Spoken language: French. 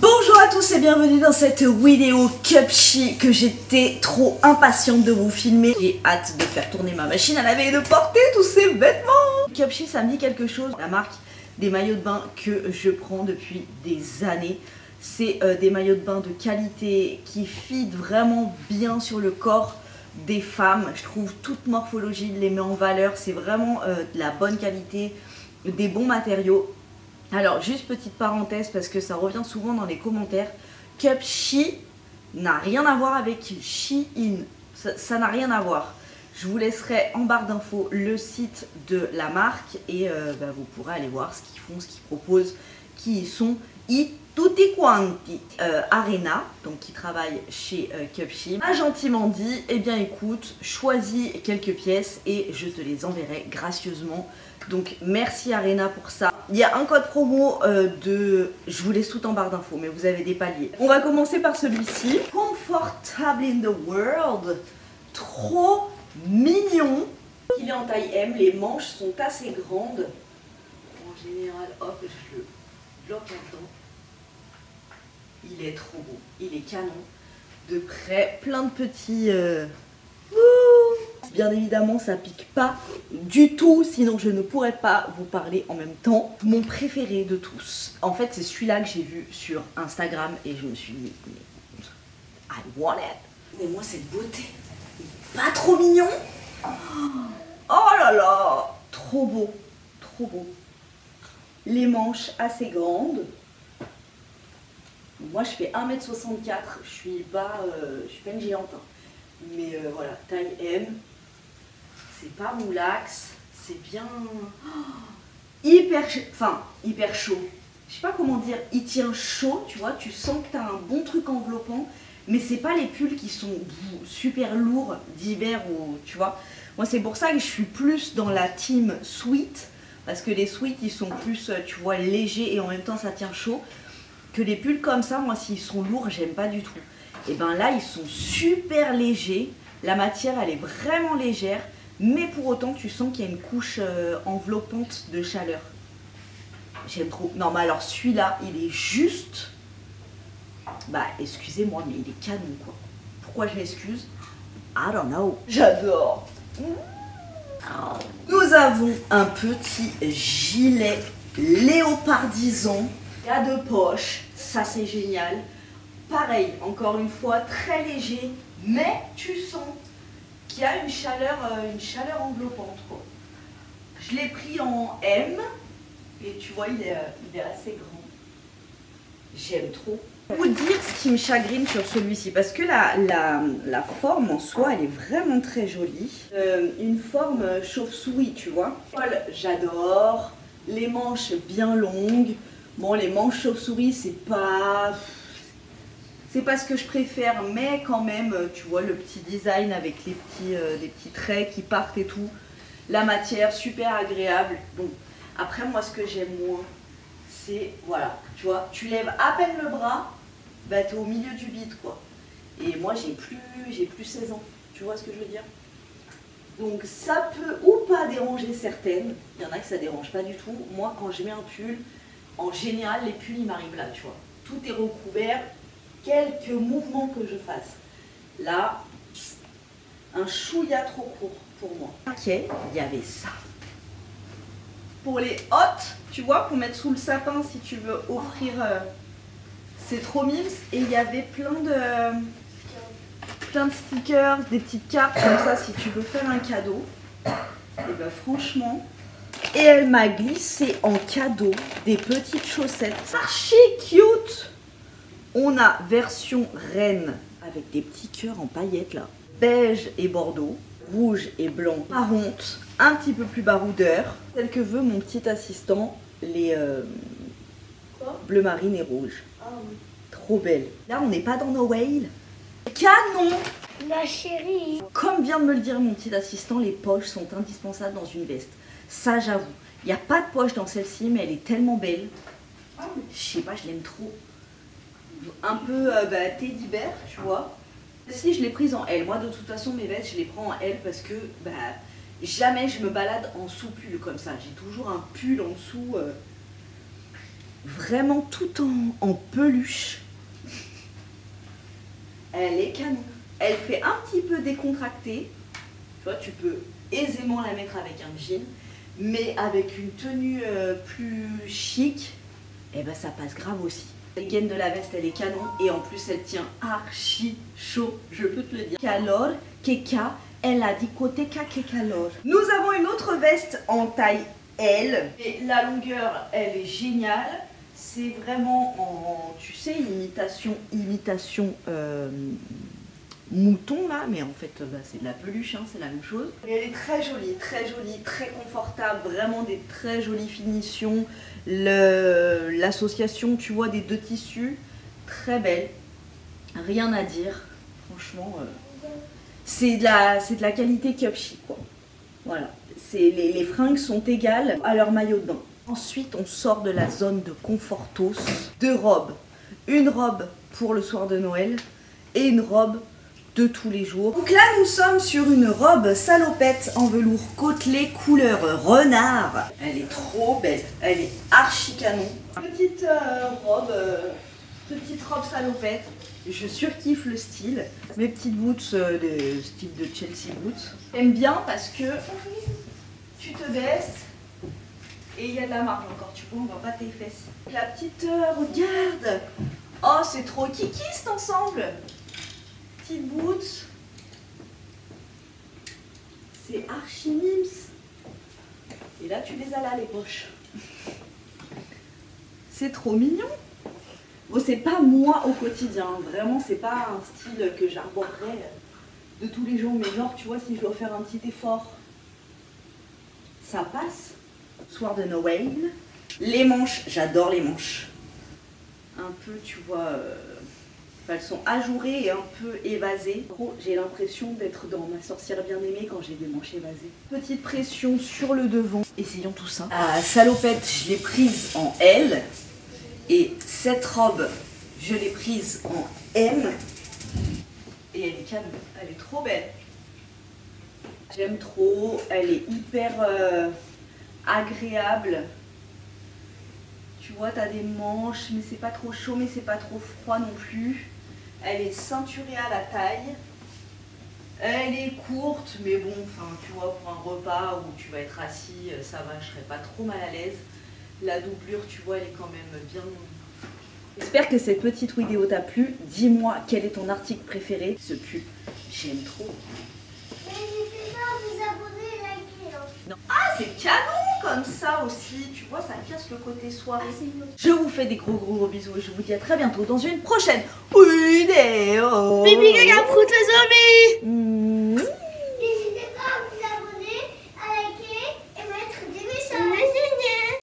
Bonjour à tous et bienvenue dans cette vidéo Cupshe que j'étais trop impatiente de vous filmer. J'ai hâte de faire tourner ma machine à laver et de porter tous ces vêtements. Cupshe, ça me dit quelque chose. La marque des maillots de bain que je prends depuis des années. C'est des maillots de bain de qualité qui fit vraiment bien sur le corps des femmes. Je trouve toute morphologie les met en valeur. C'est vraiment de la bonne qualité, des bons matériaux. Alors, juste petite parenthèse parce que ça revient souvent dans les commentaires. Cupshe n'a rien à voir avec Shein. Ça n'a rien à voir. Je vous laisserai en barre d'infos le site de la marque et vous pourrez aller voir ce qu'ils font, ce qu'ils proposent, qui ils sont. Tutti quanti. Arena, donc qui travaille chez Cupshe, m'a gentiment dit, eh bien écoute, choisis quelques pièces et je te les enverrai gracieusement. Donc merci Arena pour ça. Il y a un code promo je vous laisse tout en barre d'infos, mais vous avez des paliers. On va commencer par celui-ci. Comfortable in the world. Trop mignon. Il est en taille M, les manches sont assez grandes. En général, hop, je le bloque maintenant. Il est trop beau, il est canon. De près, plein de petits... Bien évidemment, ça pique pas du tout, sinon je ne pourrais pas vous parler en même temps. Mon préféré de tous, en fait, c'est celui-là que j'ai vu sur Instagram et je me suis dit, I want it. Mais moi, cette beauté, pas trop mignon. Oh là là, trop beau, trop beau. Les manches assez grandes. Moi, je fais 1m64, je suis pas une géante. Hein. Mais voilà, taille M. C'est pas moulax, c'est bien hyper chaud. Je sais pas comment dire, il tient chaud, tu vois, tu sens que tu as un bon truc enveloppant, mais c'est pas les pulls qui sont super lourds d'hiver ou tu vois. Moi c'est pour ça que je suis plus dans la team sweat, parce que les sweats ils sont plus, tu vois, légers et en même temps ça tient chaud. Que les pulls comme ça, moi s'ils sont lourds, j'aime pas du tout. Et ben là ils sont super légers, la matière elle est vraiment légère. Mais pour autant, tu sens qu'il y a une couche enveloppante de chaleur. J'aime trop. Non, mais alors celui-là, il est juste... Bah, excusez-moi, mais il est canon, quoi. Pourquoi je m'excuse? I don't know. J'adore. Nous avons un petit gilet léopardisant. Il y a deux poches. Ça, c'est génial. Pareil, encore une fois, très léger. Mais tu sens... qui a une chaleur enveloppante quoi. Je l'ai pris en M et tu vois il est assez grand. J'aime trop. Pour vous dire ce qui me chagrine sur celui-ci, parce que la forme en soi elle est vraiment très jolie. Une forme chauve-souris tu vois. J'adore. Les manches bien longues. Bon les manches chauve-souris c'est pas ce que je préfère, mais quand même, tu vois, le petit design avec les petits traits qui partent et tout. La matière, super agréable. Bon, après, moi, ce que j'aime moins, c'est, voilà, tu vois, tu lèves à peine le bras, bah, t'es au milieu du bide, quoi. Et moi, j'ai plus 16 ans, tu vois ce que je veux dire? Donc, ça peut ou pas déranger certaines. Il y en a que ça dérange pas du tout. Moi, quand je mets un pull, en général, les pulls, ils m'arrivent là, tu vois. Tout est recouvert. Quelques mouvements que je fasse. Là, un chouïa trop court pour moi. Ok, il y avait ça. Pour les hottes, tu vois, pour mettre sous le sapin si tu veux offrir, c'est trop mimes. Et il y avait plein de stickers, des petites cartes comme ça si tu veux faire un cadeau. Et ben franchement. Et elle m'a glissé en cadeau des petites chaussettes archi cute. On a version reine avec des petits cœurs en paillettes là. Beige et bordeaux, rouge et blanc. Par honte, un petit peu plus baroudeur. Tel que veut mon petit assistant, les bleu marine et rouge. Ah oui. Trop belle. Là on n'est pas dans nos whales. Canon. La chérie. Comme vient de me le dire mon petit assistant, les poches sont indispensables dans une veste. Ça j'avoue. Il n'y a pas de poche dans celle-ci, mais elle est tellement belle. Je sais pas, je l'aime trop. Un peu teddy bear, tu vois. Si je l'ai prise en L, moi de toute façon mes vestes je les prends en L parce que jamais je me balade en sous-pull comme ça. J'ai toujours un pull en dessous. vraiment tout en peluche. Elle est canon. Elle fait un petit peu décontractée. Tu vois, tu peux aisément la mettre avec un jean, mais avec une tenue plus chic, et ben ça passe grave aussi. La gaine de la veste, elle est canon et en plus elle tient archi chaud, je peux te le dire. Calor, keka, elle a dit côté que calor. Nous avons une autre veste en taille L et la longueur, elle est géniale. C'est vraiment en, tu sais, imitation mouton là, mais en fait bah, c'est de la peluche, hein, c'est la même chose. Et elle est très jolie, très confortable, vraiment des très jolies finitions. L'association, tu vois, des deux tissus, très belle, rien à dire, franchement, c'est de la qualité Cup Chic, quoi. Voilà, les fringues sont égales à leur maillot de bain. Ensuite, on sort de la zone de confortos, deux robes. Une robe pour le soir de Noël et une robe de tous les jours. Donc là, nous sommes sur une robe salopette en velours côtelé couleur renard. Elle est trop belle, elle est archi canon. Petite robe salopette. Je surkiffe le style. Mes petites boots, de style de Chelsea boots. J'aime bien parce que tu te baisses. Et il y a de la marge encore, tu vois, on voit pas tes fesses. La petite, regarde. Oh, c'est trop kiki cet ensemble. Petite boots. C'est archi mims. Et là, tu les as là, les poches. C'est trop mignon. Bon, c'est pas moi au quotidien. Vraiment, c'est pas un style que j'arborerais de tous les jours. Mais genre, tu vois, si je dois faire un petit effort, ça passe. Soir de Noël. Les manches, j'adore les manches. Un peu, tu vois, elles sont ajourées et un peu évasées. J'ai l'impression d'être dans Ma sorcière bien-aimée quand j'ai des manches évasées. Petite pression sur le devant. Essayons tout ça. La salopette, je l'ai prise en L. Et cette robe, je l'ai prise en M. Et elle est canon. Elle est trop belle. J'aime trop. Elle est hyper... agréable. Tu vois, tu as des manches, mais c'est pas trop chaud, mais c'est pas trop froid non plus. Elle est ceinturée à la taille. Elle est courte, mais bon, enfin, tu vois, pour un repas où tu vas être assis, ça va, je serai pas trop mal à l'aise. La doublure, tu vois, elle est quand même bien... J'espère que cette petite vidéo t'a plu. Dis-moi quel est ton article préféré. Ce pull, j'aime trop. Non. Ah, c'est canon comme ça aussi, tu vois, ça casse le côté soirée. Je vous fais des gros bisous et je vous dis à très bientôt dans une prochaine vidéo. Bibi gaga prout les amis.